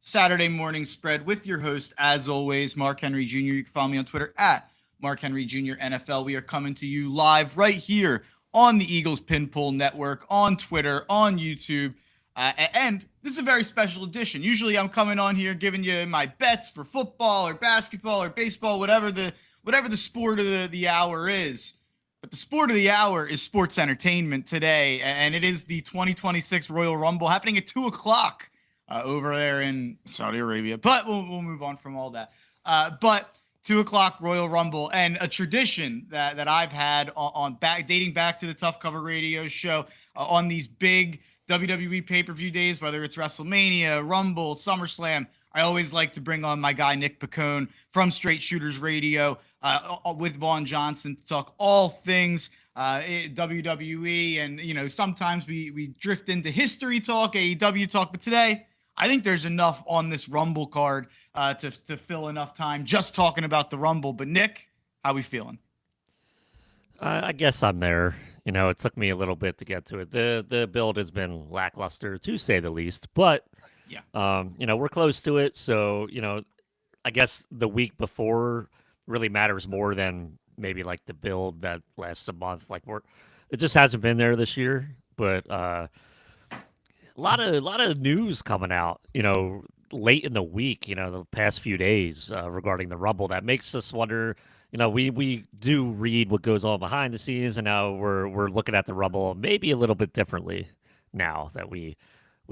Saturday Morning Spread with your host, as always, Mark Henry Jr. You can follow me on Twitter at Mark Henry Jr. NFL. We are coming to you live right here on the Eagles Pinpool Network, on Twitter, on YouTube. And this is a very special edition. Usually I'm coming on here giving you my bets for football or basketball or baseball, whatever the sport of the hour is. But the sport of the hour is sports entertainment today, and it is the 2026 Royal Rumble happening at 2 o'clock over there in Saudi Arabia. But we'll move on from all that. But 2 o'clock Royal Rumble, and a tradition that I've had on dating back to the Tough Cover Radio show on these big WWE pay-per-view days, whether it's WrestleMania, Rumble, SummerSlam. I always like to bring on my guy Nick Picone from Straight Shooters Radio with Vaughn Johnson to talk all things WWE, and sometimes we drift into history talk, AEW talk, but today I think there's enough on this Rumble card to fill enough time just talking about the Rumble. But Nick, how we feeling? I guess I'm there. It took me a little bit to get to it. The build has been lackluster, to say the least, but yeah, we're close to it. So, I guess the week before really matters more than maybe like the build that lasts a month. It just hasn't been there this year, but a lot of news coming out, late in the week, the past few days regarding the Rumble that makes us wonder. We do read what goes on behind the scenes, and now we're looking at the Rumble maybe a little bit differently now that we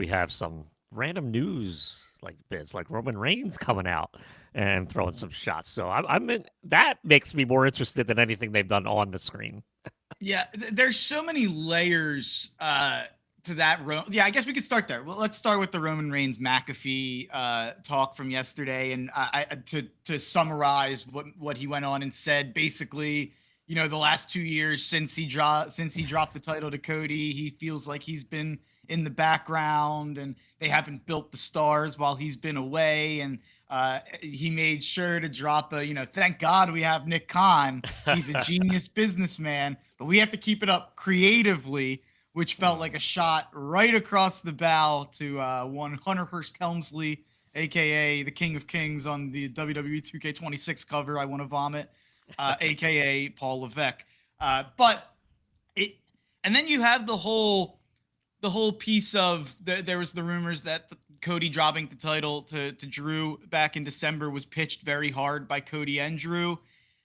have some random news like bits, like Roman Reigns coming out and throwing some shots. So I'm in, that makes me more interested than anything they've done on the screen. Yeah, there's so many layers to that. Yeah, I guess we could start there. Well, let's start with the Roman Reigns McAfee talk from yesterday, and to summarize what he went on and said. Basically, the last 2 years since he dropped the title to Cody, he feels like he's been in the background, and they haven't built the stars while he's been away, and he made sure to drop thank God we have Nick Khan. He's a genius businessman, but we have to keep it up creatively, which felt like a shot right across the bow to one Hunter Hearst Helmsley, a.k.a. the King of Kings on the WWE 2K26 cover, I Want to Vomit, a.k.a. Paul Levesque. And then you have the whole piece of, there was the rumors that Cody dropping the title to Drew back in December was pitched very hard by Cody and Drew.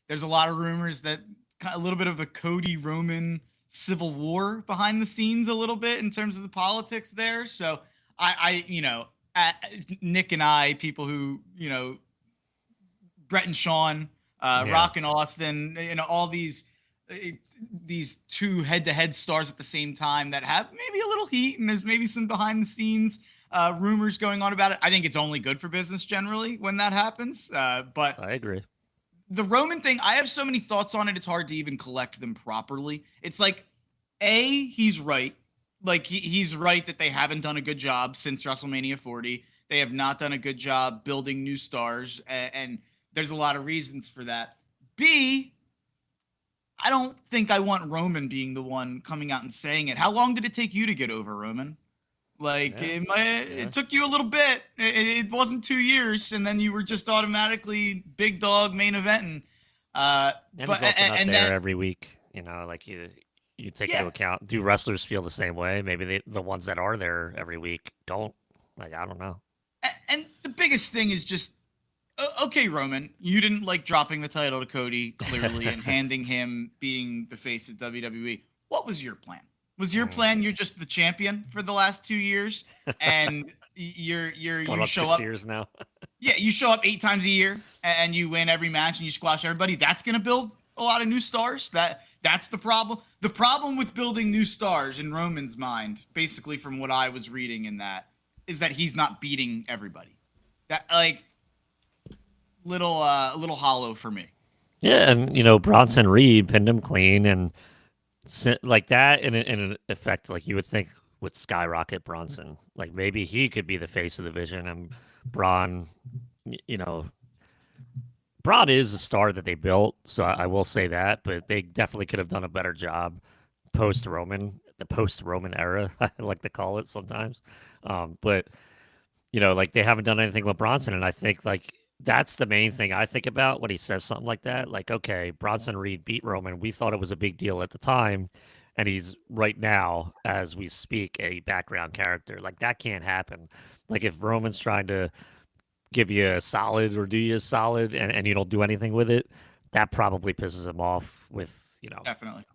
There's a lot of rumors that a little bit of a Cody Roman civil war behind the scenes a little bit in terms of the politics there. So Nick and I, people who, Brett and Sean, Rock and Austin, all these two head-to-head stars at the same time that have maybe a little heat, and there's maybe some behind the scenes rumors going on about it. I think it's only good for business generally when that happens. But I agree. The Roman thing, I have so many thoughts on it, it's hard to even collect them properly. It's like, he's right. Like, he's right that they haven't done a good job since WrestleMania 40. They have not done a good job building new stars, and there's a lot of reasons for that. B, I don't think I want Roman being the one coming out and saying it. How long did it take you to get over Roman? It took you a little bit. It wasn't 2 years, and then you were just automatically big dog main eventing. And he's also not there every week. You take into account. Do wrestlers feel the same way? Maybe the ones that are there every week don't. I don't know. And the biggest thing is just, okay, Roman, you didn't like dropping the title to Cody, clearly, and handing him being the face of WWE. What was your plan? Was your plan you're just the champion for the last 2 years, and you show up 6 years now? Yeah, you show up 8 times a year and you win every match and you squash everybody. That's going to build a lot of new stars. That's the problem. The problem with building new stars in Roman's mind, basically from what I was reading in that, is that he's not beating everybody. That little hollow for me. Yeah, and Bronson Reed pinned him clean, and like that in effect, like you would think would skyrocket Bronson. Like maybe he could be the face of the division, and Braun is a star that they built, so I will say that, but they definitely could have done a better job the post-Roman era, I like to call it sometimes. But like they haven't done anything with Bronson, and I think like that's the main thing I think about when he says something like that. Like, okay, Bronson Reed beat Roman. We thought it was a big deal at the time, and he's right now, as we speak, a background character. Like that can't happen. Like if Roman's trying to give you a solid or do you a solid, and you don't do anything with it, that probably pisses him off. With Definitely.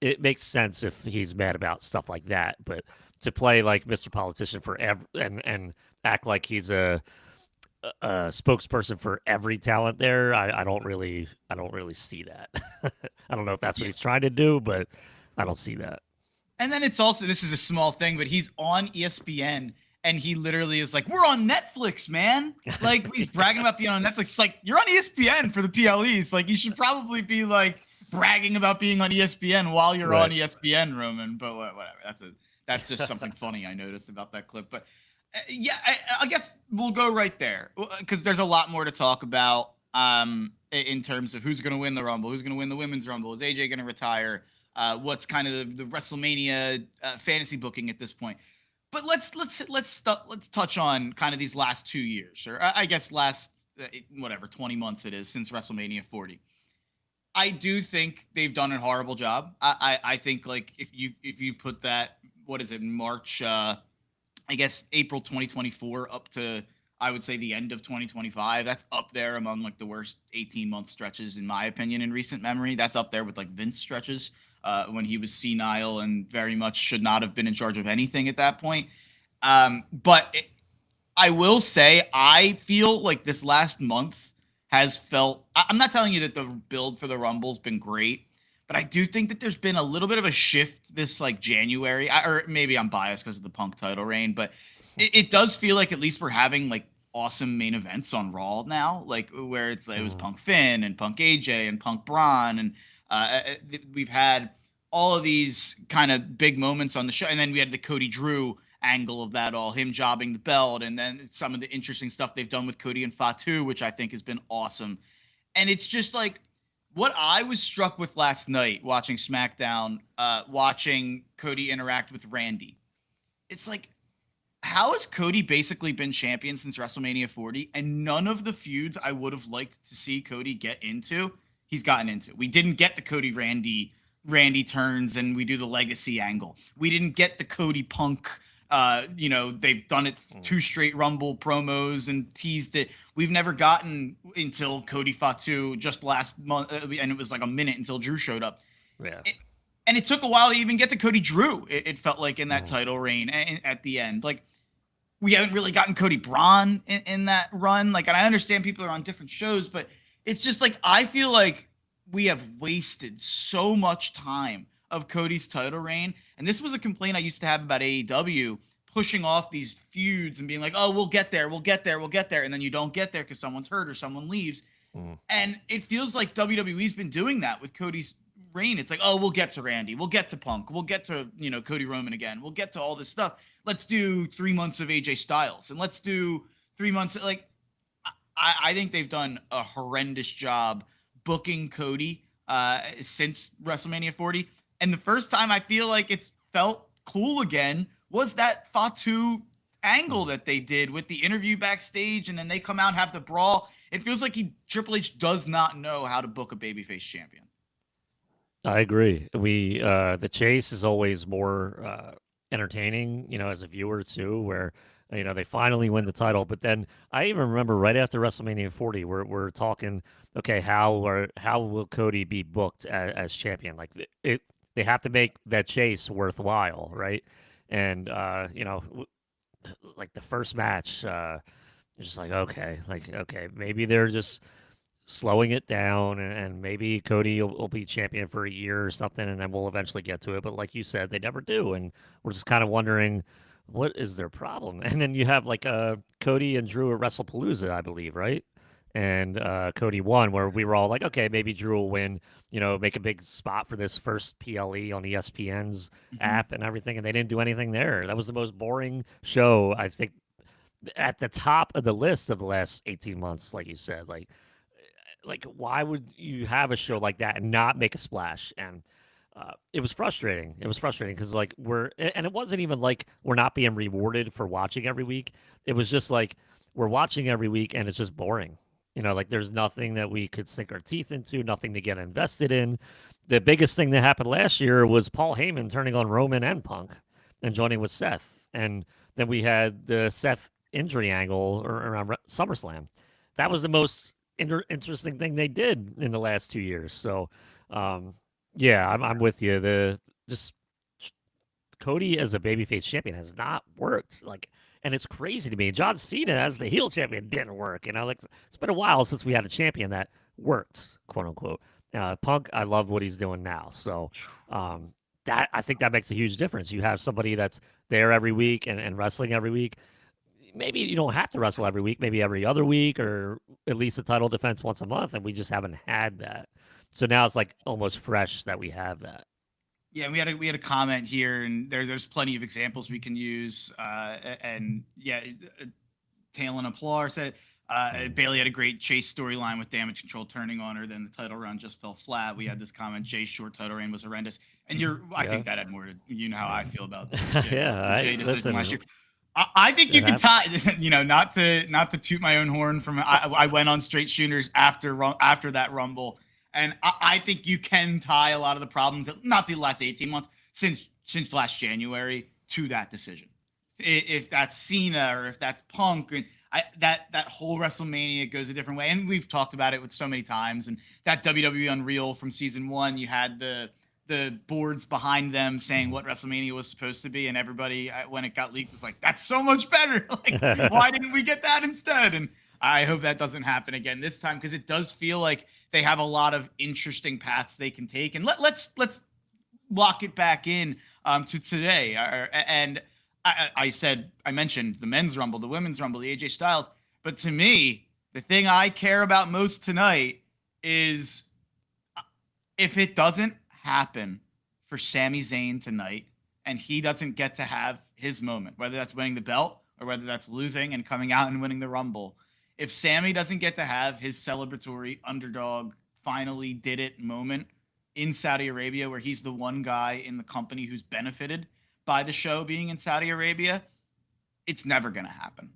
it makes sense if he's mad about stuff like that, but to play like Mr. Politician for and act like he's a spokesperson for every talent there, I don't really see that. I don't know if that's what Yeah. he's trying to do, but I don't see that. And then it's also, this is a small thing, but he's on ESPN and he literally is like, "We're on Netflix, man." Like he's bragging about being on Netflix. It's like, you're on ESPN for the PLEs. Like you should probably be like bragging about being on ESPN while you're on Right. ESPN, Roman. But whatever. That's just something funny I noticed about that clip. But yeah, I guess we'll go right there because there's a lot more to talk about in terms of who's going to win the Rumble, who's going to win the Women's Rumble, is AJ going to retire, what's kind of the WrestleMania fantasy booking at this point. But let's touch on kind of these last 2 years, or I guess last whatever 20 months it is since WrestleMania 40. I do think they've done a horrible job. I think like if you put that, what is it, March I guess April 2024 up to, I would say, the end of 2025. That's up there among like the worst 18-month stretches in my opinion in recent memory. That's up there with like Vince stretches when he was senile and very much should not have been in charge of anything at that point. I will say I feel like this last month has felt. I'm not telling you that the build for the Rumble's been great, but I do think that there's been a little bit of a shift this like January, or maybe I'm biased because of the Punk title reign, but it does feel like at least we're having like awesome main events on Raw now, like where it's like, it was Punk Finn and Punk AJ and Punk Braun, and we've had all of these kind of big moments on the show, and then we had the Cody Drew angle of that all, him jobbing the belt, and then some of the interesting stuff they've done with Cody and Fatu, which I think has been awesome. And it's just like what I was struck with last night watching SmackDown, watching Cody interact with Randy. It's like, how has Cody basically been champion since WrestleMania 40? And none of the feuds I would have liked to see Cody get into, he's gotten into. We didn't get the Cody Randy turns and we do the legacy angle. We didn't get the Cody Punk. They've done it 2 straight Rumble promos and teased it. We've never gotten until Cody Fatu just last month, and it was like a minute until Drew showed up. Yeah. And it took a while to even get to Cody Drew. It felt like in that title reign at the end. Like we haven't really gotten Cody Braun in that run. Like, and I understand people are on different shows, but it's just like I feel like we have wasted so much time of Cody's title reign. And this was a complaint I used to have about AEW pushing off these feuds and being like, "Oh, we'll get there. And then you don't get there because someone's hurt or someone leaves. And it feels like WWE's been doing that with Cody's reign. It's like, "Oh, we'll get to Randy. We'll get to Punk. We'll get to, Cody Roman again. We'll get to all this stuff. Let's do 3 months of AJ Styles. And let's do 3 months." Like, I think they've done a horrendous job booking Cody since WrestleMania 40. And the first time I feel like it's felt cool again was that Fatu angle that they did with the interview backstage, and then they come out and have the brawl. It feels like Triple H does not know how to book a babyface champion. I agree. The chase is always more entertaining, as a viewer too, where they finally win the title. But then I even remember right after WrestleMania 40, we're talking, okay, how will Cody be booked as champion? Like they have to make that chase worthwhile, right? And like the first match, it's just like okay, maybe they're just slowing it down, and maybe Cody will be champion for a year or something, and then we'll eventually get to it. But like you said, they never do, and we're just kind of wondering what is their problem. And then you have like Cody and Drew at WrestlePalooza, I believe, right? And Cody won, where we were all like, okay, maybe Drew will win, make a big spot for this first PLE on ESPN's app and everything. And they didn't do anything there. That was the most boring show, I think, at the top of the list of the last 18 months, like you said. Like why would you have a show like that and not make a splash? And it was frustrating. It was frustrating because like and it wasn't even like we're not being rewarded for watching every week. It was just like we're watching every week and it's just boring. Like there's nothing that we could sink our teeth into, nothing to get invested in. The biggest thing that happened last year was Paul Heyman turning on Roman and Punk and joining with Seth. And then we had the Seth injury angle around SummerSlam. That was the most interesting thing they did in the last 2 years. So, yeah, I'm with you. Just Cody as a babyface champion has not worked. Like, and it's crazy to me. John Cena as the heel champion didn't work. Like it's been a while since we had a champion that worked, quote unquote. Punk, I love what he's doing now. So, that I think that makes a huge difference. You have somebody that's there every week and wrestling every week. Maybe you don't have to wrestle every week, maybe every other week, or at least a title defense once a month, and we just haven't had that. So now it's like almost fresh that we have that. Yeah, we had a comment here, and there's plenty of examples we can use. And yeah, Talon Aplar said Bailey had a great chase storyline with Damage Control turning on her, then the title run just fell flat. We had this comment: Jay's short title reign was horrendous, and I think that had more to how I feel about Jay. Yeah, Jay listen. Last year. I think you can tie, not to toot my own horn from. I went on straight shooters after that Rumble, and I think you can tie a lot of the problems, not the last 18 months, since last January, to that decision. If that's Cena or if that's Punk, and that whole WrestleMania goes a different way, and we've talked about it with so many times. And that WWE Unreal from season 1, you had the boards behind them saying what WrestleMania was supposed to be, and everybody, when it got leaked, was like, that's so much better. Like, why didn't we get that instead? And I hope that doesn't happen again this time, because it does feel like they have a lot of interesting paths they can take. And let's lock it back in to today. And I mentioned the men's Rumble, the women's Rumble, the AJ Styles, but to me, the thing I care about most tonight is if it doesn't happen for Sami Zayn tonight, and he doesn't get to have his moment, whether that's winning the belt or whether that's losing and coming out and winning the Rumble. If Sami doesn't get to have his celebratory underdog finally did it moment in Saudi Arabia, where he's the one guy in the company who's benefited by the show being in Saudi Arabia, it's never going to happen.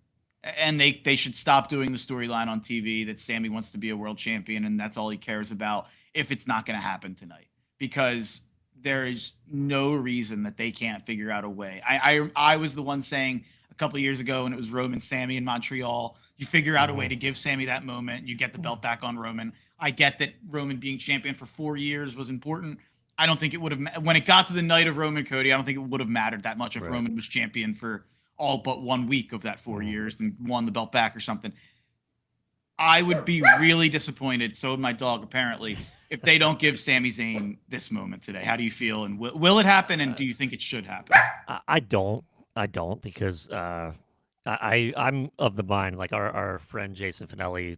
And they should stop doing the storyline on TV that Sami wants to be a world champion and that's all he cares about, if it's not going to happen tonight. Because there is no reason that they can't figure out a way. I was the one saying a couple of years ago when it was Roman Sami in Montreal, you figure out a way to give Sami that moment, you get the belt back on Roman. I get that Roman being champion for 4 years was important. I don't think it would have, when it got to the night of Roman Cody, I don't think it would have mattered that much if Roman was champion for all but 1 week of that 4 years and won the belt back or something. I would be really disappointed, so would my dog apparently, if they don't give Sami Zayn this moment today. How do you feel? And will it happen? And do you think it should happen? I don't because I'm of the mind, like our friend Jason Finelli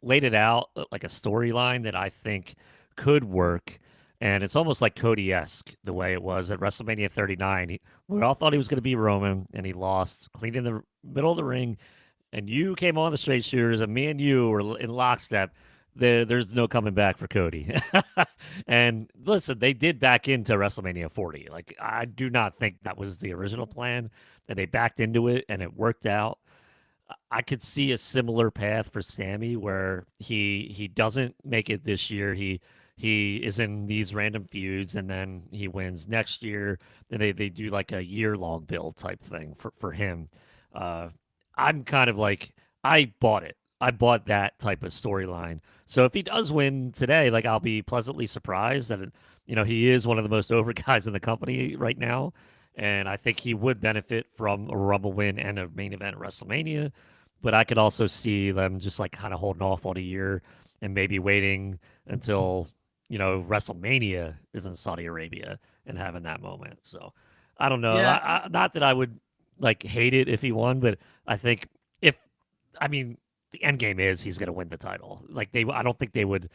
laid it out like a storyline that I think could work. And it's almost like Cody-esque the way it was at WrestleMania 39. We all thought he was going to be Roman, and he lost, clean in the middle of the ring. And you came on the straight shooters, and me and you were in lockstep. There's no coming back for Cody. And listen, they did back into WrestleMania 40. Like, I do not think that was the original plan, and they backed into it, and it worked out. I could see a similar path for Sami where he doesn't make it this year. He is in these random feuds, and then he wins next year. Then they do like a year-long build type thing for him. I'm kind of like, I bought it. I bought that type of storyline. So if he does win today, like, I'll be pleasantly surprised that, he is one of the most over guys in the company right now. And I think he would benefit from a Rumble win and a main event at WrestleMania. But I could also see them just like kind of holding off on a year and maybe waiting until, WrestleMania is in Saudi Arabia and having that moment. So I don't know. Yeah. Not that I would like hate it if he won, but I think the end game is he's going to win the title. Like, I don't think they would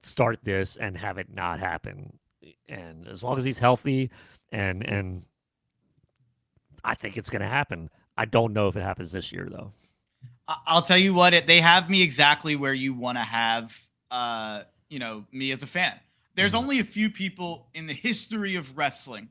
start this and have it not happen. And as long as he's healthy, and I think it's going to happen. I don't know if it happens this year though. I'll tell you what, they have me exactly where you want to have, me as a fan. there's only a few people in the history of wrestling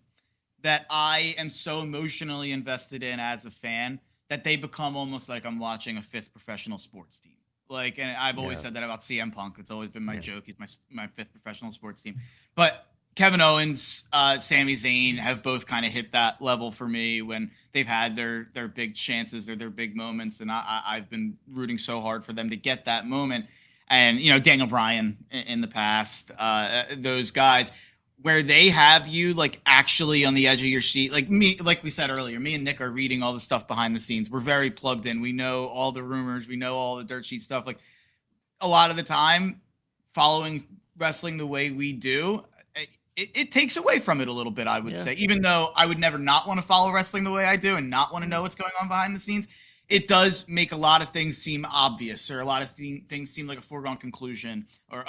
that I am so emotionally invested in as a fan that they become almost like I'm watching a fifth professional sports team. Like, and I've always Yeah. said that about CM Punk. It's always been my Yeah. joke. He's my fifth professional sports team. But Kevin Owens, Sami Zayn have both kind of hit that level for me when they've had their big chances or their big moments, and I've been rooting so hard for them to get that moment. And Daniel Bryan in the past, those guys where they have you like actually on the edge of your seat. Like me, like we said earlier, me and Nick are reading all the stuff behind the scenes. We're very plugged in. We know all the rumors. We know all the dirt sheet stuff. Like a lot of the time, following wrestling the way we do, it takes away from it a little bit, I would say. Even though I would never not want to follow wrestling the way I do and not want to know what's going on behind the scenes, it does make a lot of things seem obvious, or a lot of things seem like a foregone conclusion, or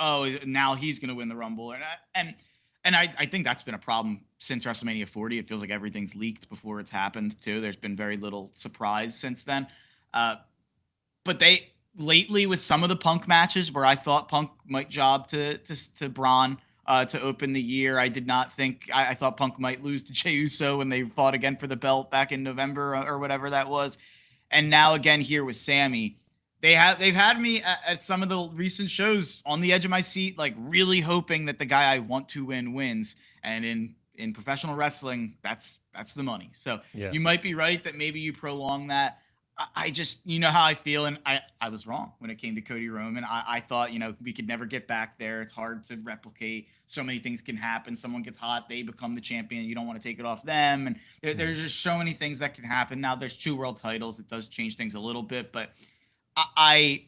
now he's going to win the Rumble, and I think that's been a problem since WrestleMania 40. It feels like everything's leaked before it's happened too. There's been very little surprise since then, but they lately with some of the Punk matches where I thought Punk might job to Braun. To open the year, I did not think. I thought Punk might lose to Jey Uso when they fought again for the belt back in November or whatever that was, and now again here with Sami, they've had me at some of the recent shows on the edge of my seat, like really hoping that the guy I want to win wins. And in professional wrestling, that's the money. So you might be right that maybe you prolong that. I just, how I feel. And I was wrong when it came to Cody Roman. I thought, we could never get back there. It's hard to replicate. So many things can happen. Someone gets hot, they become the champion. You don't want to take it off them. And there's just so many things that can happen. Now there's 2 world titles. It does change things a little bit, but I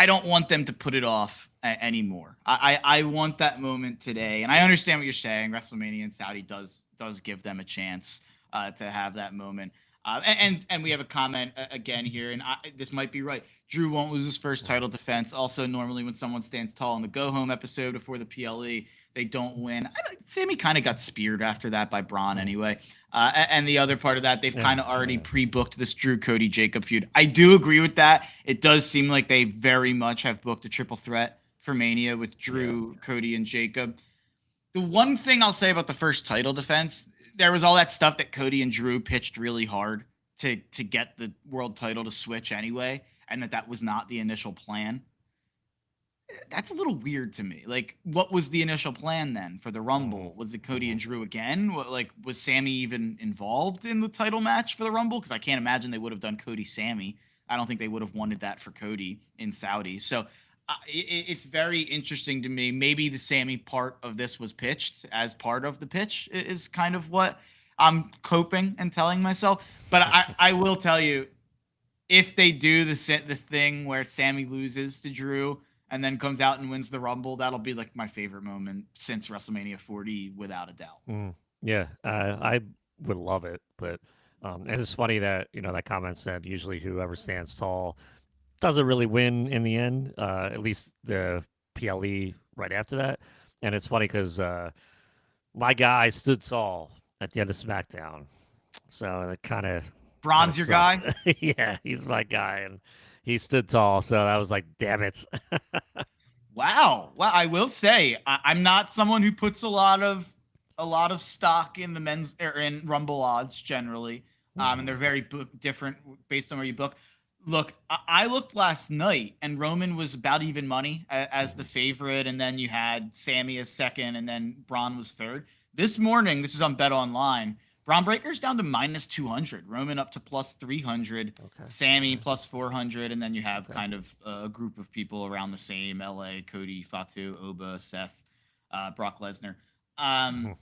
don't want them to put it off anymore. I want that moment today. And I understand what you're saying. WrestleMania in Saudi does give them a chance to have that moment. And we have a comment again here, and this might be right. Drew won't lose his first title defense. Also, normally when someone stands tall in the Go Home episode before the PLE, they don't win. Sami kind of got speared after that by Braun anyway. And the other part of that, they've kind of already pre-booked this Drew Cody Jacob feud. I do agree with that. It does seem like they very much have booked a triple threat for Mania with Drew, Cody, and Jacob. The one thing I'll say about the first title defense, there was all that stuff that Cody and Drew pitched really hard to get the world title to switch anyway, and that was not the initial plan. That's a little weird to me. Like, what was the initial plan then for the Rumble? Was it Cody and Drew again? Was Sami even involved in the title match for the Rumble? Because I can't imagine they would have done Cody Sami. I don't think they would have wanted that for Cody in Saudi. So it's very interesting to me. Maybe the Sami part of this was pitched as part of the pitch is kind of what I'm coping and telling myself. But I will tell you, if they do this thing where Sami loses to Drew and then comes out and wins the Rumble, that'll be like my favorite moment since WrestleMania 40, without a doubt. Yeah, I would love it. But and it's funny that that comment said usually whoever stands tall doesn't really win in the end, at least the PLE right after that. And it's funny because my guy stood tall at the end of SmackDown. So it kind of... Braun's your guy? Yeah, he's my guy. And he stood tall. So I was like, damn it. Wow. Well, I will say, I'm not someone who puts a lot of stock in the men's or in Rumble odds generally. And they're very different based on where you book. Look, I looked last night, and Roman was about even money as the favorite, and then you had Sami as second, and then Braun was third. This morning, this is on Bet Online, Braun Breaker's down to minus 200, Roman up to plus 300, Sami plus 400, and then you have kind of a group of people around the same: LA, Cody, Fatu, Oba, Seth, Brock Lesnar. I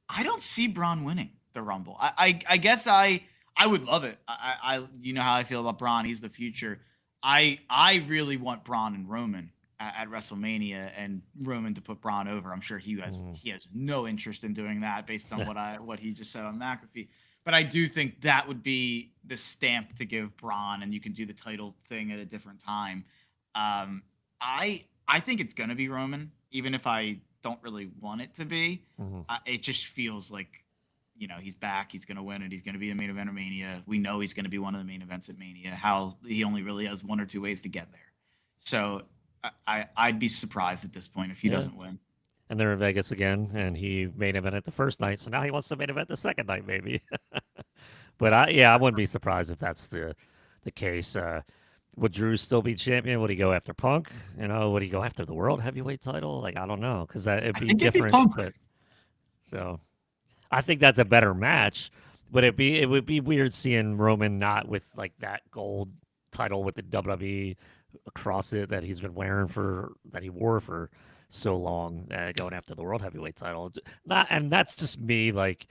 don't see Braun winning the Rumble. I guess I would love it. I you know how I feel about Braun. He's the future. I really want Braun and Roman at WrestleMania, and Roman to put Braun over. I'm sure he has no interest in doing that based on what he just said on McAfee. But I do think that would be the stamp to give Braun, and you can do the title thing at a different time. I think it's gonna be Roman, even if I don't really want it to be. It just feels like, he's back. He's going to win it. He's going to be the main event of Mania. We know he's going to be one of the main events at Mania. He only really has one or two ways to get there. So I'd be surprised at this point if he Yeah. doesn't win. And they're in Vegas again, and he main evented the first night, so now he wants to main event the second night, maybe. But I wouldn't be surprised if that's the case. Would Drew still be champion? Would he go after Punk? Would he go after the world heavyweight title? Like, I don't know, because it'd I be think it'd be different. Punk. But so I think that's a better match. But it would be weird seeing Roman not with like that gold title with the WWE across it that he's been wearing that he wore for so long, going after the world heavyweight title. And that's just me, like,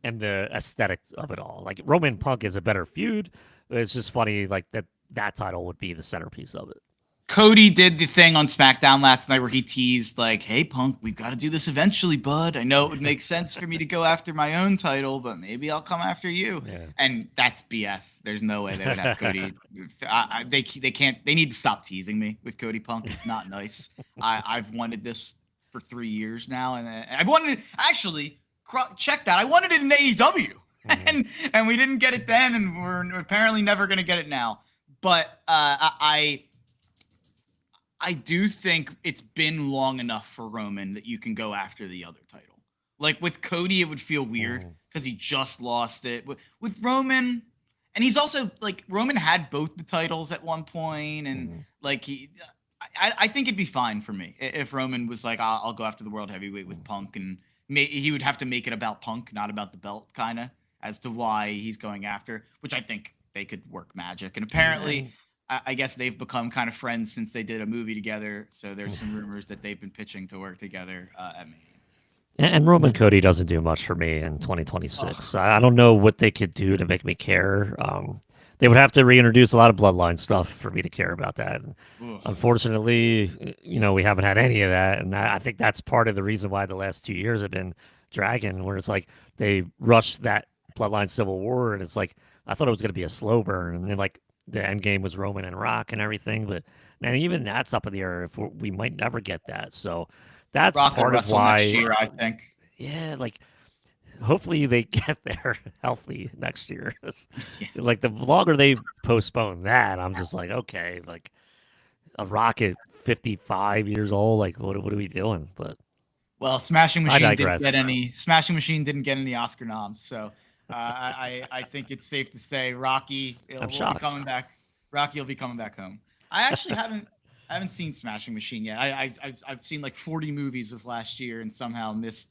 and the aesthetics of it all. Like Roman Punk is a better feud. But it's just funny, like that title would be the centerpiece of it. Cody did the thing on SmackDown last night where he teased like, "Hey Punk, we've got to do this eventually, bud. I know it would make sense for me to go after my own title, but maybe I'll come after you." Yeah. And that's BS. There's no way they would have Cody. They can't. They need to stop teasing me with Cody Punk. It's not nice. I've wanted this for 3 years now, and I've wanted it. Actually, check that. I wanted it in AEW, and we didn't get it then, and we're apparently never going to get it now. But I do think it's been long enough for Roman that you can go after the other title. Like with Cody, it would feel weird because he just lost it. With Roman, and he's also like Roman had both the titles at one point, and like I think it'd be fine for me if Roman was like, I'll go after the world heavyweight with Punk, and he would have to make it about Punk, not about the belt, kind of, as to why he's going after, which I think they could work magic. And apparently, I guess they've become kind of friends since they did a movie together. So there's some rumors that they've been pitching to work together at Mania. And Roman Cody doesn't do much for me in 2026. I don't know what they could do to make me care. They would have to reintroduce a lot of bloodline stuff for me to care about that. Unfortunately, we haven't had any of that. And I think that's part of the reason why the last 2 years have been dragging, where it's like they rushed that bloodline civil war. And it's like, I thought it was going to be a slow burn. And then like, the end game was Roman and Rock and everything, but man, even that's up in the air. If we might never get that, so that's Rock part of why. Next year, I think. Yeah, like hopefully they get there healthy next year. Like the longer they postpone that, I'm just like, okay, like a Rock at 55 years old, like what are we doing? But well, Smashing Machine didn't get any Oscar noms, so. I think it's safe to say Rocky will be coming back. Rocky will be coming back home. I actually haven't seen Smashing Machine yet. I've seen like 40 movies of last year and somehow missed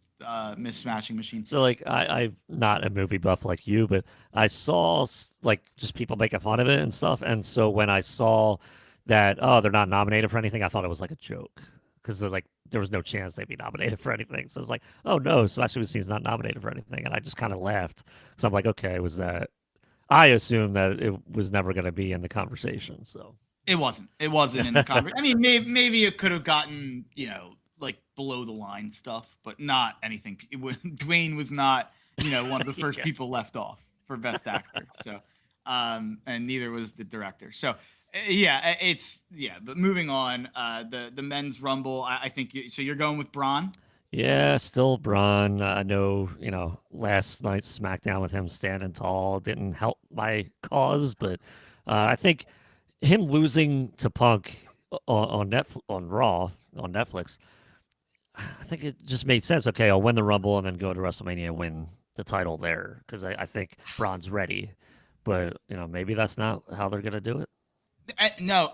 Smashing Machine. So like I'm not a movie buff like you, but I saw like just people making fun of it and stuff. And so when I saw that they're not nominated for anything, I thought it was like a joke because they're like. There was no chance they'd be nominated for anything. So it's like, oh no, Smashing Machine's not nominated for anything. And I just kind of laughed. So I'm like, okay, was that? I assumed that it was never going to be in the conversation. So it wasn't in the conversation. I mean, maybe it could have gotten, like below the line stuff, but not anything. Dwayne was not, one of the first people left off for Best Actor. So, and neither was the director. So, but moving on, the men's rumble, I think so you're going with Braun? Yeah, still Braun. I know, last night's SmackDown with him standing tall didn't help my cause, but I think him losing to Punk on Raw on Netflix, I think it just made sense. Okay, I'll win the Rumble and then go to WrestleMania and win the title there because I think Braun's ready. But, maybe that's not how they're going to do it. No.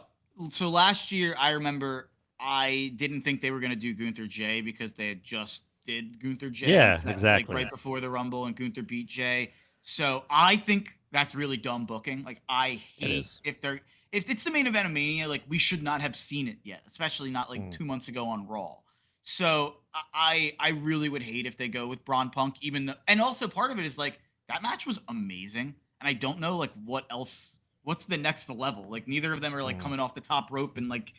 So last year, I remember I didn't think they were going to do Gunther Jay because they had just did Gunther Jay. Yeah, exactly. Like right before the Rumble, and Gunther beat Jay. So I think that's really dumb booking. Like I hate if it's the main event of Mania, like we should not have seen it yet, especially not like 2 months ago on Raw. So I really would hate if they go with Braun Punk, and also part of it is like that match was amazing, and I don't know like what's the next level? Like neither of them are like coming off the top rope and like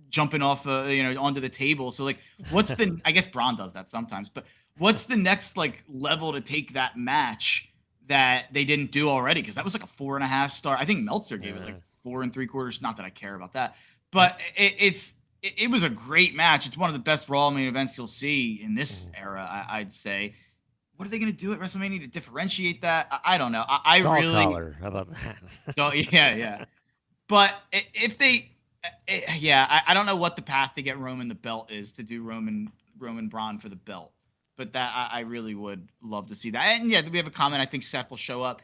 jumping off, onto the table. So like, what's the? I guess Braun does that sometimes, but what's the next like level to take that match that they didn't do already? Because that was like a 4.5 star. I think Meltzer gave it like 4 3/4. Not that I care about that, but it was a great match. It's one of the best Raw main events you'll see in this era, I'd say. What are they going to do at WrestleMania to differentiate that? I don't know. I really. Collar. How about that? Oh, yeah. But if they I don't know what the path to get Roman the belt is to do Roman Braun for the belt, but that I really would love to see that. And yeah, we have a comment. I think Seth will show up.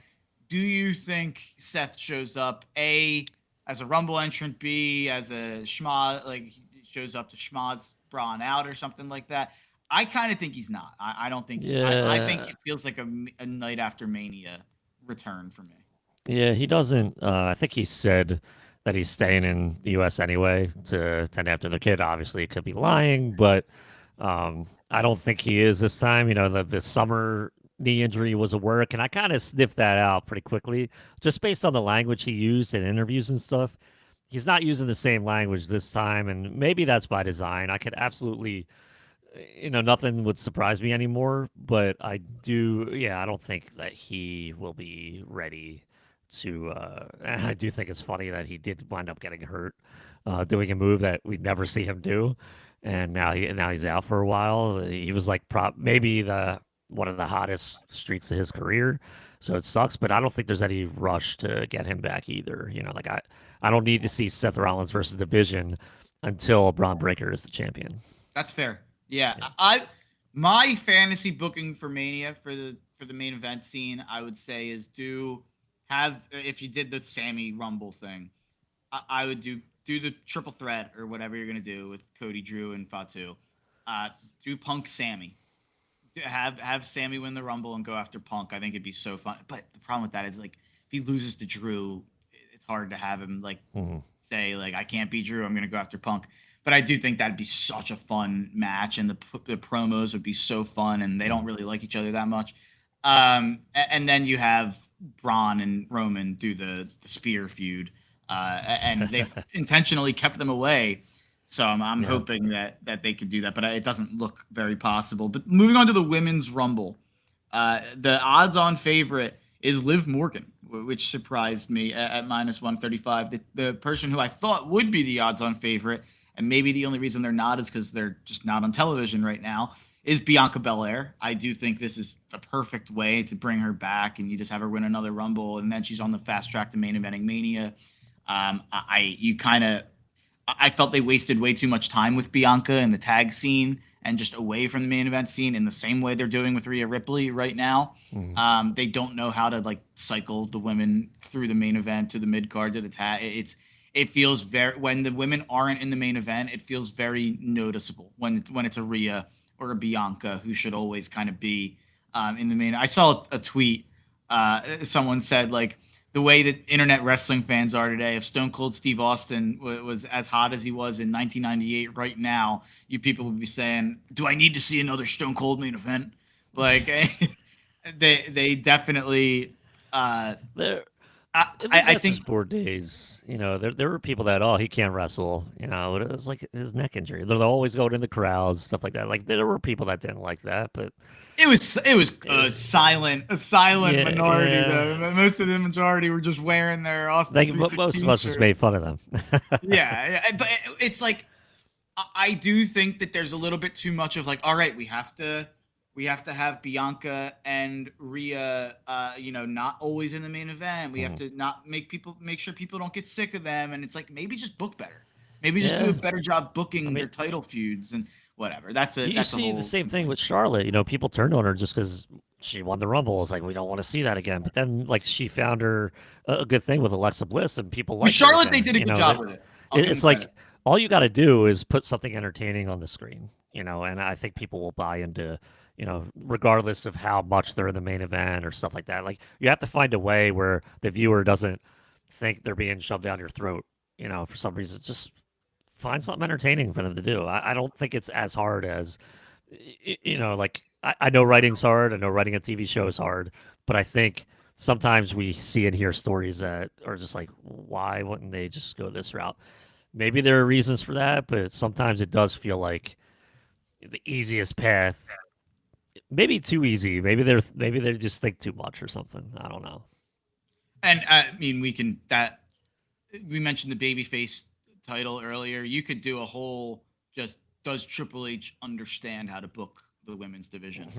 Do you think Seth shows up A as a Rumble entrant, B as a schma, like he shows up to schmaz Braun out or something like that? I kind of think he's not. I don't think. I think Yeah. it feels like a night after Mania return for me. Yeah, he doesn't. I think he said that he's staying in the U.S. anyway to tend after the kid. Obviously, he could be lying, but I don't think he is this time. You know, the summer knee injury was a work, and I kind of sniffed that out pretty quickly, just based on the language he used in interviews and stuff. He's not using the same language this time, and maybe that's by design. I could absolutely, nothing would surprise me anymore. But I do, yeah, I don't think that he will be ready to. And I do think it's funny that he did wind up getting hurt, doing a move that we'd never see him do, and now he's out for a while. He was like maybe the one of the hottest streaks of his career, so it sucks. But I don't think there's any rush to get him back either. Like I don't need to see Seth Rollins versus Division until Braun Breaker is the champion. That's fair. Yeah, Yeah. my fantasy booking for Mania for the main event scene, I would say is do have if you did the Sammy Rumble thing, I would do the triple threat or whatever you're gonna do with Cody, Drew, and Fatu. Do Punk Sammy. Have Sammy win the Rumble and go after Punk. I think it'd be so fun. But the problem with that is like if he loses to Drew, it's hard to have him like Mhm. say like I can't beat Drew. I'm gonna go after Punk. But I do think that'd be such a fun match, and the promos would be so fun, and they don't really like each other that much. And then you have Braun and Roman do the spear feud, and they've intentionally kept them away. So I'm Yeah. hoping that they could do that, but it doesn't look very possible. But moving on to the women's Rumble, the odds-on favorite is Liv Morgan, which surprised me at minus 135. The person who I thought would be the odds-on favorite, and maybe the only reason they're not is because they're just not on television right now, is Bianca Belair. I do think this is a perfect way to bring her back, and you just have her win another Rumble, and then she's on the fast track to main eventing Mania. You kind of I felt they wasted way too much time with Bianca in the tag scene and just away from the main event scene in the same way they're doing with Rhea Ripley right now. Mhm. They don't know how to like cycle the women through the main event to the mid card to the tag. It feels very when the women aren't in the main event, it feels very noticeable when it's a Rhea or a Bianca who should always kind of be in the main. I saw a tweet. Someone said like the way that internet wrestling fans are today. If Stone Cold Steve Austin was as hot as he was in 1998, right now, you people would be saying, "Do I need to see another Stone Cold main event?" Like they definitely. There, I, in the I message think board days, there were people that, oh, he can't wrestle. It was like his neck injury. They're always going in the crowds, stuff like that. Like there were people that didn't like that, but it was a it, silent yeah, minority yeah. though. Most of the majority were just wearing their Austin Like most of 316 us just shirt. made fun of them. Yeah, but it's like I do think that there's a little bit too much of like, all right, we have to have Bianca and Rhea, not always in the main event. We have Mhm. to not make sure people don't get sick of them, and it's like maybe just book better, maybe just do Yeah, a better job I booking their mean, title feuds and whatever. That's a you that's a see the whole. same thing with Charlotte. People turned on her just because she won the Rumble. It's like we don't want to see that again. But then, like, she found her a good thing with Alexa Bliss, and people With like her Charlotte, they again. did a good That job with it. I'll give them it's like credit. all you got to do is put something entertaining on the screen. And I think people will buy into. Regardless of how much they're in the main event or stuff like that. Like you have to find a way where the viewer doesn't think they're being shoved down your throat. For some reason, just find something entertaining for them to do. I don't think it's as hard as, like I know writing's hard. I know writing a TV show is hard, but I think sometimes we see and hear stories that are just like, why wouldn't they just go this route? Maybe there are reasons for that, but sometimes it does feel like the easiest path. Maybe too easy. Maybe they just think too much or something. I don't know. And I mean, we mentioned the babyface title earlier. You could do a whole just does Triple H understand how to book the women's division?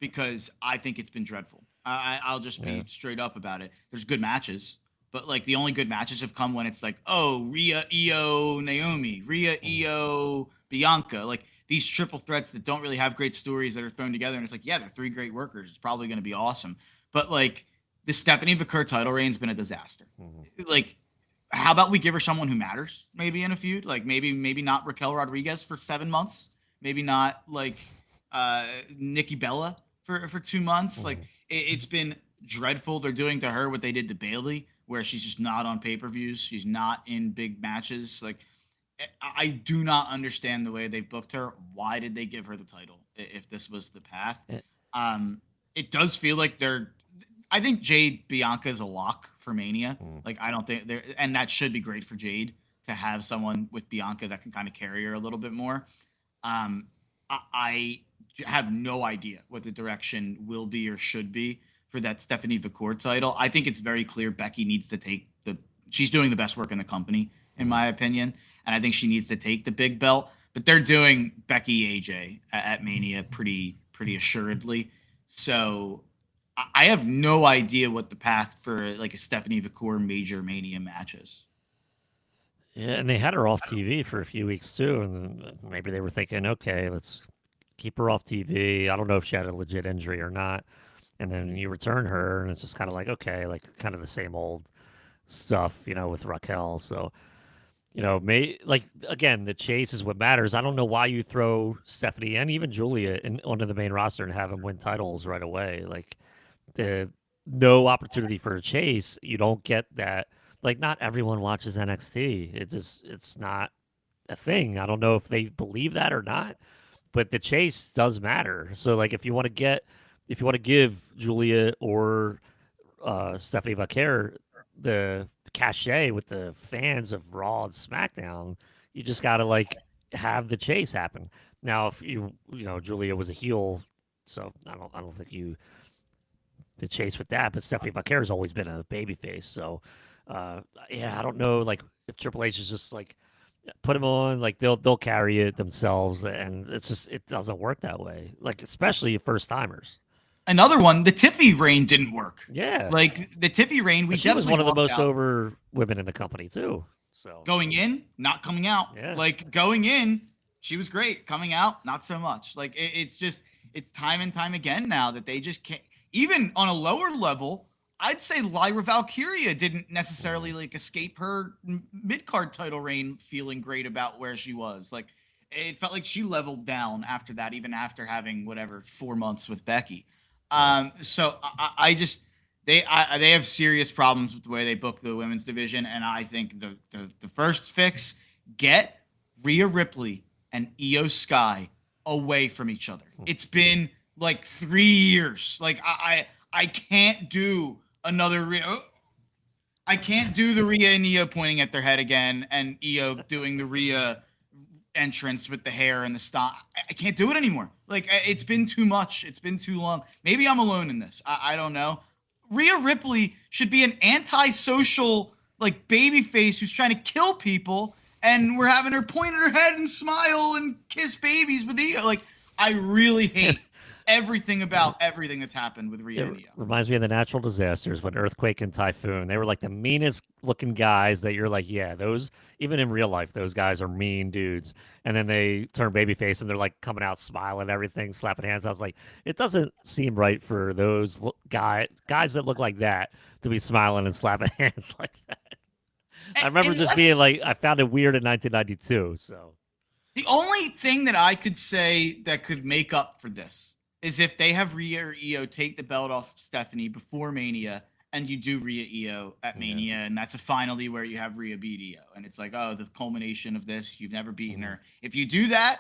Because I think it's been dreadful. I'll just Yeah. be straight up about it. There's good matches, but like the only good matches have come when it's like, oh, Rhea, Io, Naomi, Rhea, Io, Bianca, like these triple threats that don't really have great stories that are thrown together. And it's like, yeah, they're three great workers. It's probably going to be awesome. But like the Stephanie Vaquer title reign's been a disaster. Like, how about we give her someone who matters maybe in a feud? Like maybe not Raquel Rodriguez for 7 months. Maybe not like Nikki Bella for 2 months. Like it's been dreadful. They're doing to her what they did to Bayley, where she's just not on pay-per-views. She's not in big matches. Like I do not understand the way they booked her. Why did they give her the title if this was the path? It does feel like I think Jade Bianca is a lock for Mania. Like I don't think and that should be great for Jade to have someone with Bianca that can kind of carry her a little bit more. I have no idea what the direction will be or should be for that Stephanie Vaquer title. I think it's very clear Becky needs to take she's doing the best work in the company, in my opinion. And I think she needs to take the big belt, but they're doing Becky AJ at Mania pretty assuredly. So I have no idea what the path for like a Stephanie Vaquer major Mania match is. Yeah, and they had her off TV for a few weeks too, and maybe they were thinking, okay, let's keep her off TV. I don't know if she had a legit injury or not. And then you return her, and it's just kind of like, okay, like kind of the same old stuff, with Raquel. So, again, the chase is what matters. I don't know why you throw Stephanie and even Julia onto the main roster and have them win titles right away. Like, the no opportunity for a chase, you don't get that. Like, not everyone watches NXT. It's not a thing. I don't know if they believe that or not, but the chase does matter. So, like, if you want to give Julia or Stephanie Vaquer the cachet with the fans of Raw and SmackDown, you just got to like have the chase happen. Now, if Julia was a heel, so I don't think the chase with that. But Stephanie Vaquer has always been a babyface, so I don't know, like if Triple H is just like put them on, like they'll carry it themselves, and it doesn't work that way. Like especially first timers. Another one, the Tiffy reign didn't work. Yeah, like the Tiffy reign, she was one of the most over women in the company too. So going in, not coming out. Yeah. Like going in, she was great. Coming out, not so much. Like it's time and time again now that they just can't. Even on a lower level, I'd say Lyra Valkyria didn't necessarily like escape her mid card title reign feeling great about where she was. Like it felt like she leveled down after that, even after having 4 months with Becky. So I just they have serious problems with the way they book the women's division, and I think the first fix, get Rhea Ripley and Io Sky away from each other. It's been like 3 years. Like I can't do another Rhea. I can't do the Rhea and Io pointing at their head again, and Io doing the Rhea entrance with the hair and the stop. I can't do it anymore. Like it's been too much. It's been too long. Maybe I'm alone in this. I don't know. Rhea Ripley should be an antisocial like baby face who's trying to kill people, and we're having her point at her head and smile and kiss babies with Io. Like I really hate everything that's happened with Rhea and Io. Reminds me of the natural disasters when Earthquake and Typhoon. They were like the meanest looking guys that you're like, yeah, those, even in real life, those guys are mean dudes. And then they turn babyface and they're like coming out smiling, everything, slapping hands. I was like, it doesn't seem right for those guys that look like that to be smiling and slapping hands like that. I remember just being like, I found it weird in 1992. So the only thing that I could say that could make up for this is if they have Rhea or Io take the belt off Stephanie before Mania, and you do Rhea Io at Mania, and that's a finally where you have Rhea beat Io, and it's like, oh, the culmination of this, you've never beaten her. If you do that,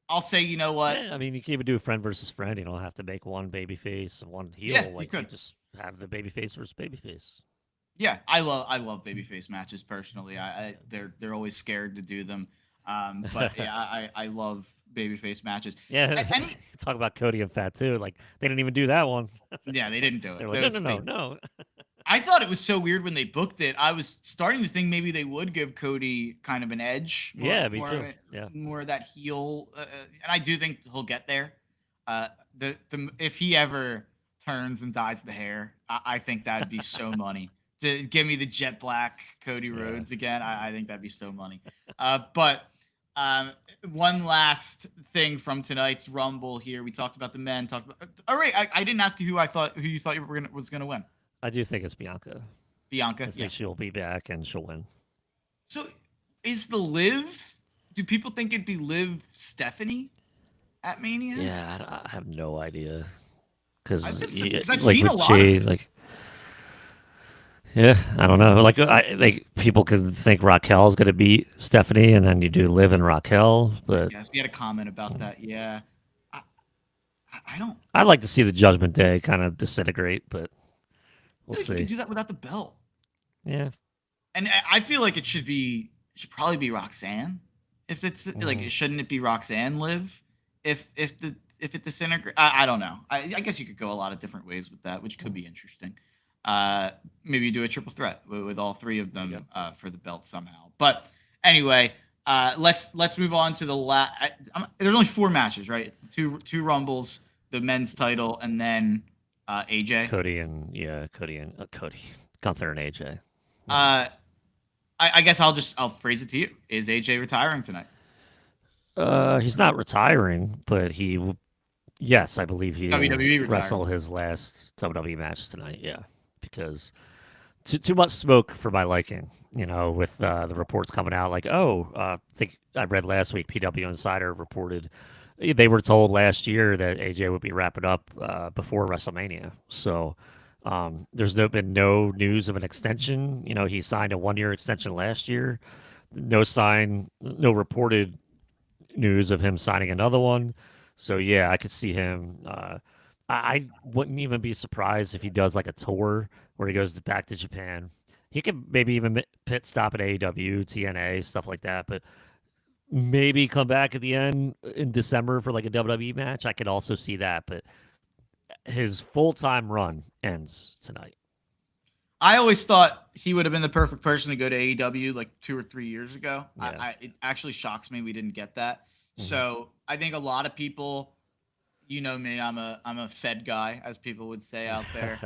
I'll say, you know what? Yeah, I mean, you can even do friend versus friend. You don't have to make one babyface and one heel. Yeah, like you just have the babyface versus babyface. Yeah, I love babyface matches personally. They're always scared to do them, but yeah, I love babyface matches. Yeah, talk about Cody and Fatu. Like they didn't even do that one. Yeah, they didn't do it. They're like, no. I thought it was so weird when they booked it. I was starting to think maybe they would give Cody kind of an edge. Me too. More of that heel, and I do think he'll get there. If he ever turns and dyes the hair, I think that'd be so money to give me the jet black Cody Rhodes again. I think that'd be so money. But one last thing from tonight's Rumble here. We talked about the men. All right, I didn't ask you who you thought was gonna win. I do think it's Bianca. Bianca. I think she'll be back and she'll win. So is the Liv? Do people think it'd be Liv Stephanie at Mania? Yeah, I have no idea. Because I've like seen a with lot Jay, of like yeah, I don't know. Like people could think Raquel's gonna beat Stephanie, and then you do Liv and Raquel. But yes, we had a comment about that. Yeah, I don't. I'd like to see the Judgment Day kind of disintegrate, but we'll You see. can do that without the belt. Yeah, And I feel like it should probably be Roxanne. If it's like, shouldn't it be Roxanne Liv? If it disintegrates, I don't know. I guess you could go a lot of different ways with that, which could be interesting. Maybe you do a triple threat with all three of them for the belt somehow. But anyway, let's move on to the last. There's only 4 matches, right? It's the two Rumbles, the men's title, and then AJ. Cody and Gunther and AJ. I guess I'll phrase it to you. Is AJ retiring tonight? He's not retiring, but yes, I believe he WWE will wrestle his last WWE match tonight. Yeah, because too much smoke for my liking. You know, with the reports coming out, like, I think I read last week, PW Insider reported they were told last year that AJ would be wrapping up before WrestleMania. So there's been no news of an extension. You know, he signed a 1-year extension last year. No reported news of him signing another one. So yeah, I could see him. I wouldn't even be surprised if he does like a tour where he goes back to Japan. He could maybe even pit stop at AEW, TNA, stuff like that. But maybe come back at the end in December for like a WWE match. I could also see that. But his full-time run ends tonight. I always thought he would have been the perfect person to go to AEW like 2 or 3 years ago. Yeah. It actually shocks me we didn't get that. So I think a lot of people, you know me, I'm a Fed guy, as people would say out there.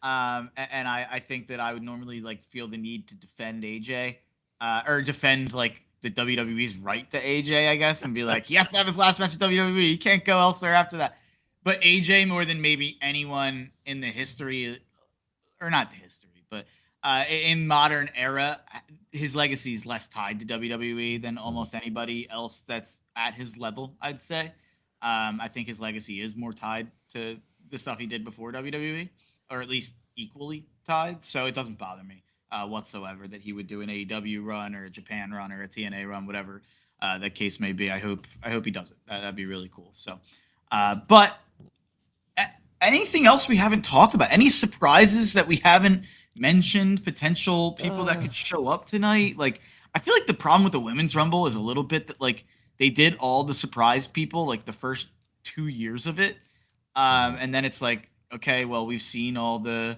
And I think that I would normally like feel the need to defend AJ or defend like the WWE's right to AJ, I guess, and be like, he has to have his last match at WWE. He can't go elsewhere after that. But AJ, more than maybe anyone in the history, or not the history, but in modern era, his legacy is less tied to WWE than almost anybody else that's at his level, I'd say. I think his legacy is more tied to the stuff he did before WWE, or at least equally tied. So it doesn't bother me whatsoever that he would do an AEW run or a Japan run or a TNA run, whatever the case may be. I hope he does it. That'd be really cool. So, but anything else we haven't talked about? Any surprises that we haven't mentioned? Potential people that could show up tonight? Like, I feel like the problem with the Women's Rumble is a little bit that like they did all the surprise people like the first 2 years of it, and then it's like, okay, well, we've seen all the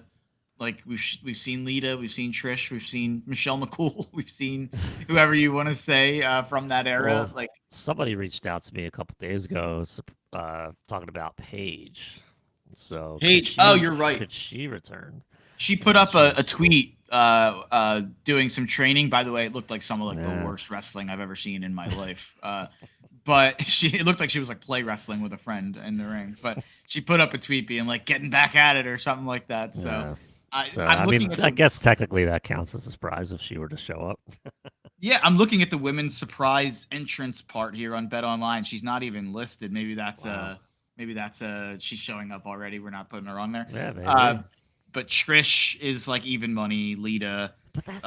like we've seen Lita, we've seen Trish, we've seen Michelle McCool, we've seen whoever you want to say from that era. Well, like somebody reached out to me a couple days ago, talking about Paige. So Paige, you're right. Could she return? She put up a tweet doing some training. By the way, it looked like some of like the worst wrestling I've ever seen in my life. But it looked like she was like play wrestling with a friend in the ring. But she put up a tweet being like getting back at it or something like that. So, I guess technically that counts as a surprise if she were to show up. Yeah, I'm looking at the women's surprise entrance part here on Bet Online. She's not even listed. Maybe that's she's showing up already. We're not putting her on there. Yeah, maybe. But Trish is like even money. Lita. But that's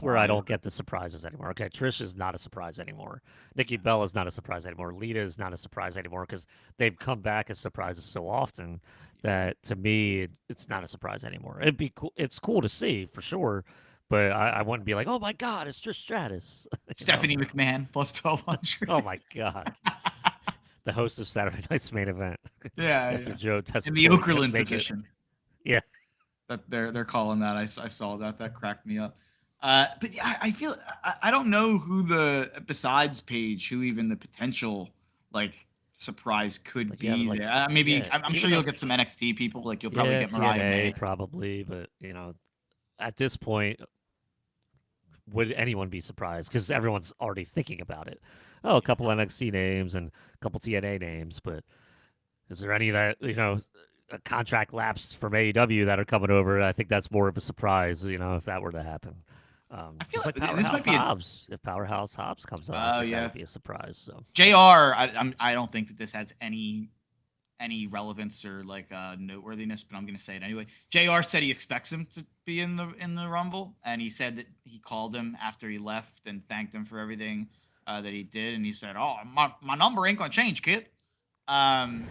where I don't get the surprises anymore. Okay, Trish is not a surprise anymore. Nikki Bella is not a surprise anymore. Lita is not a surprise anymore because they've come back as surprises so often that to me it's not a surprise anymore. It'd be cool. It's cool to see for sure, but I wouldn't be like, oh my god, it's Trish Stratus. Stephanie McMahon plus 1,200. Oh my god. The host of Saturday Night's Main Event. Yeah, after Joe tested in the Okerlund position. Yeah, that they're calling that. I saw that. That cracked me up. But yeah, I feel I don't know who besides Paige, who even the potential like surprise could Like, be like, there. Maybe yeah, I'm sure even you'll though, get some NXT people. Like you'll probably yeah, get Mariah TNA May. probably, but at this point, would anyone be surprised? Because everyone's already thinking about it. Oh, a couple NXT names and a couple TNA names, but is there any that a contract lapsed from AEW that are coming over? I think that's more of a surprise. If that were to happen. I feel Just like like this might Powerhouse be a. Hobbs. If Powerhouse Hobbs comes on, I Oh think that yeah, would be a surprise. So JR. I don't think that this has any relevance or like noteworthiness, but I'm gonna say it anyway. JR said he expects him to be in the Rumble, and he said that he called him after he left and thanked him for everything that he did, and he said, "Oh, my number ain't gonna change, kid." Um,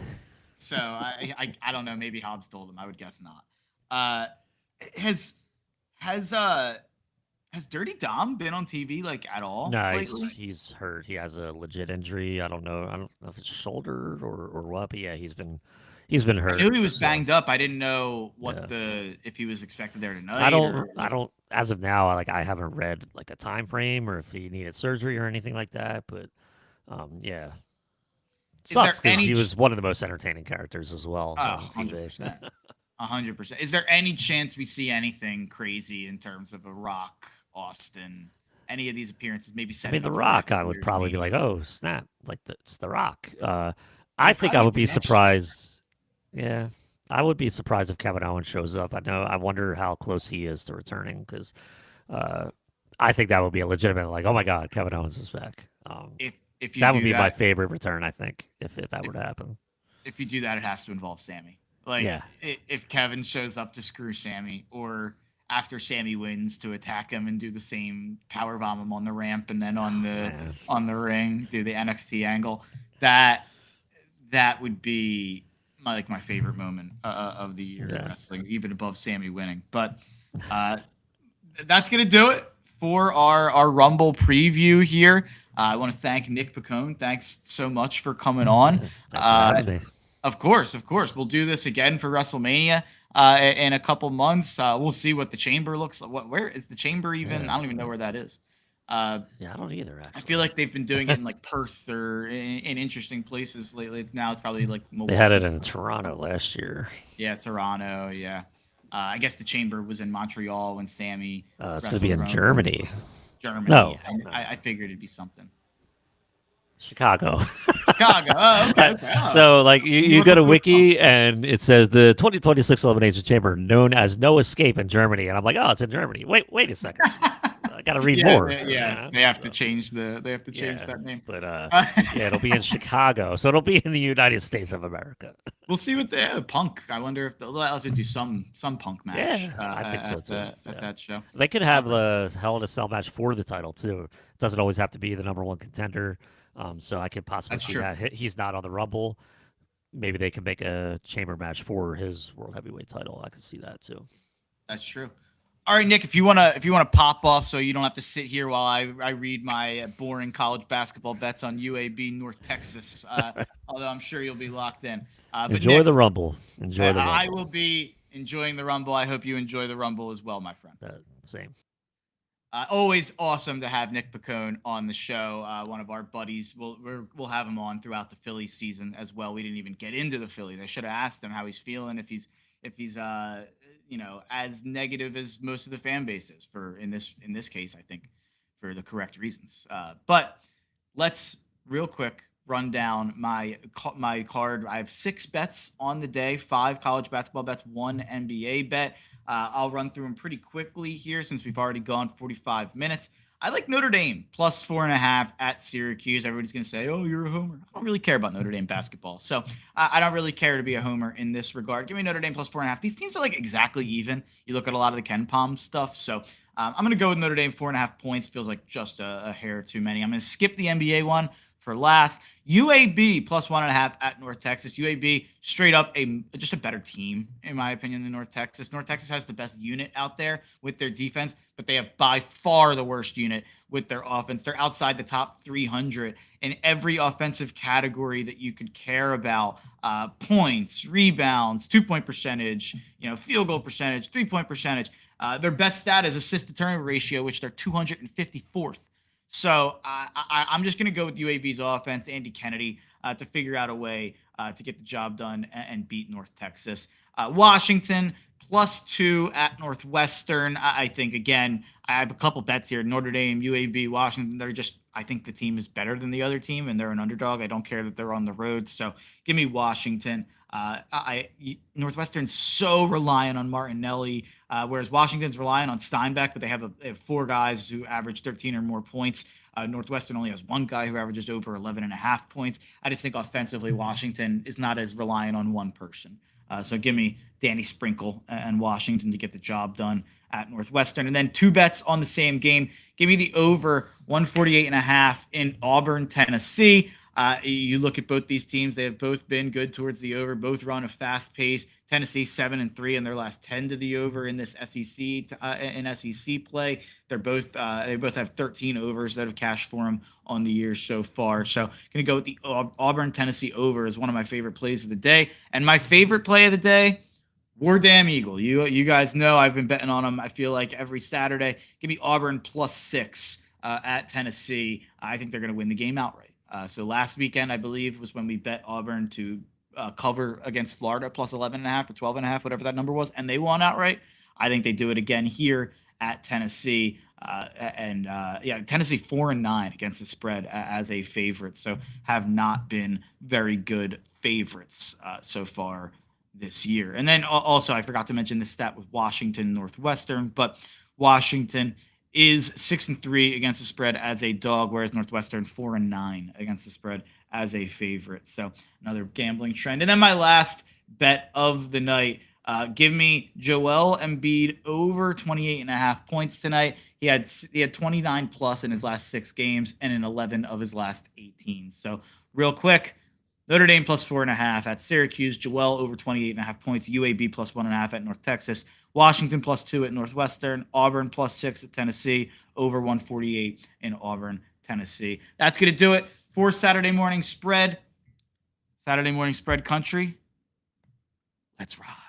so I don't know. Maybe Hobbs told him. I would guess not. Uh, has has uh has Dirty Dom been on TV like at all no, lately? he's hurt. He has a legit injury. I don't know. I don't know if it's shoulder or what. But yeah, he's been I hurt. knew he was So banged up. I didn't know yeah. if he was expected there I tonight don't. or I don't. As of now, I haven't read like a time frame or if he needed surgery or anything like that. But yeah, is there sucks because any he was one of the most entertaining characters as well on TV. 100%. 100%. Is there any chance we see anything crazy in terms of a Rock, Austin, any of these appearances? Maybe I set mean, it The up for Rock, next I would year's probably be Mania. like, oh snap, like it's The Rock. It I would think I probably would be be next year. surprised. Yeah, I would be surprised if Kevin Owens shows up. I know. I wonder how close he is to returning because uh, I think that would be a legitimate like, oh my god, Kevin Owens is back. If you That would do be my that, favorite return. I think if that were to happen. if you do that, it has to involve Sammy. Like Yeah. if Kevin shows up to screw Sammy, or after Sammy wins to attack him and do the same power bomb him on the ramp and then Man. on the ring, do the NXT angle, that would be my favorite moment of the year in Yeah. wrestling, even above Sammy winning. But uh, that's gonna do it for our Rumble preview here. I want to thank Nick Picone. Thanks so much for coming on. Thanks for having me. Of course. We'll do this again for WrestleMania in a couple months. We'll see what the chamber looks like. Where is the chamber even? Yeah. I don't even know where that is. Yeah, I don't either. I Actually, feel like they've been doing it in like Perth or in interesting places lately. It's probably like they had it in Toronto last year. Yeah, Toronto. Yeah. I guess the chamber was in Montreal when Sammy. It's going to wrestled be in around Germany. Germany. No. I figured it'd be something. Chicago. Chicago. Oh, okay. Oh. So, like, you go to Wiki and it says the 2026 Elimination Chamber, known as No Escape in Germany, and I'm like, oh, it's in Germany. Wait a second. I got to read more. They have to change that name. But yeah, it'll be in Chicago, so it'll be in the United States of America. We'll see what the Punk. I wonder if they'll also do some Punk match. Yeah, I think so too. At that show, they could have the Hell in a Cell match for the title too. It doesn't always have to be the number one contender. So I could possibly That's see true. that he's not on the Rumble. Maybe they can make a chamber match for his World Heavyweight title. I could see that too. That's true. All right, Nick, if you wanna pop off so you don't have to sit here while I read my boring college basketball bets on UAB North Texas, although I'm sure you'll be locked in. But Enjoy Nick, the Rumble. Enjoy the Rumble. I will be enjoying the Rumble. I hope you enjoy the Rumble as well, my friend. Same. Always awesome to have Nick Picone on the show. One of our buddies. We'll have him on throughout the Philly season as well. We didn't even get into the Phillies. I should have asked him how he's feeling, if he's as negative as most of the fan base is for in this case, I think, for the correct reasons. But let's real quick run down my card. I have 6 bets on the day, 5 college basketball bets, 1 NBA bet. I'll run through them pretty quickly here since we've already gone 45 minutes. I like Notre Dame plus 4.5 at Syracuse. Everybody's going to say, oh, you're a homer. I don't really care about Notre Dame basketball. So I don't really care to be a homer in this regard. Give me Notre Dame plus 4.5. These teams are like exactly even. You look at a lot of the Ken Palm stuff. So I'm going to go with Notre Dame 4.5 points. Feels like just a hair too many. I'm going to skip the NBA one for last. UAB plus 1.5 at North Texas. UAB straight up just a better team, in my opinion, than North Texas. North Texas has the best unit out there with their defense, but they have by far the worst unit with their offense. They're outside the top 300 in every offensive category that you could care about. Points, rebounds, 2-point percentage, field goal percentage, 3-point percentage. Their best stat is assist to turnover ratio, which they're 254th. So I'm just going to go with UAB's offense. Andy Kennedy to figure out a way to get the job done and beat North Texas. Washington +2 at Northwestern. I think, again, I have a couple bets here. Notre Dame, UAB, Washington. I think the team is better than the other team, and they're an underdog. I don't care that they're on the road. So give me Washington. Northwestern's so reliant on Martinelli, whereas Washington's relying on Steinbeck, but they have 4 guys who average 13 or more points. Northwestern only has 1 guy who averages over 11.5 points. I just think offensively, Washington is not as reliant on one person. So give me Danny Sprinkle and Washington to get the job done at Northwestern. And then 2 bets on the same game. Give me the over 148.5 in Auburn, Tennessee. You look at both these teams; they have both been good towards the over. Both run a fast pace. Tennessee 7-3 in their last 10 to the over in this SEC play. They both have 13 overs that have cashed for them on the year so far. So gonna go with the Auburn Tennessee over as one of my favorite plays of the day. And my favorite play of the day, War Damn Eagle. You guys know I've been betting on them. I feel like every Saturday. Give me Auburn +6 at Tennessee. I think they're gonna win the game outright. So last weekend, I believe, was when we bet Auburn to cover against Florida +11.5 or 12.5, whatever that number was, and they won outright. I think they do it again here at Tennessee. Tennessee 4-9 against the spread as a favorite, so have not been very good favorites so far this year. And then also, I forgot to mention this stat with Washington Northwestern, but Washington is 6-3 against the spread as a dog, whereas Northwestern 4-9 against the spread as a favorite. So another gambling trend. And then my last bet of the night, give me Joel Embiid over 28.5 points tonight. He had 29 plus in his last 6 games and in 11 of his last 18. So real quick, Notre Dame +4.5 at Syracuse, Joel over 28.5 points, UAB +1.5 at North Texas, Washington +2 at Northwestern, Auburn +6 at Tennessee, over 148 in Auburn, Tennessee. That's going to do it for Saturday morning spread. Saturday morning spread country. Let's ride.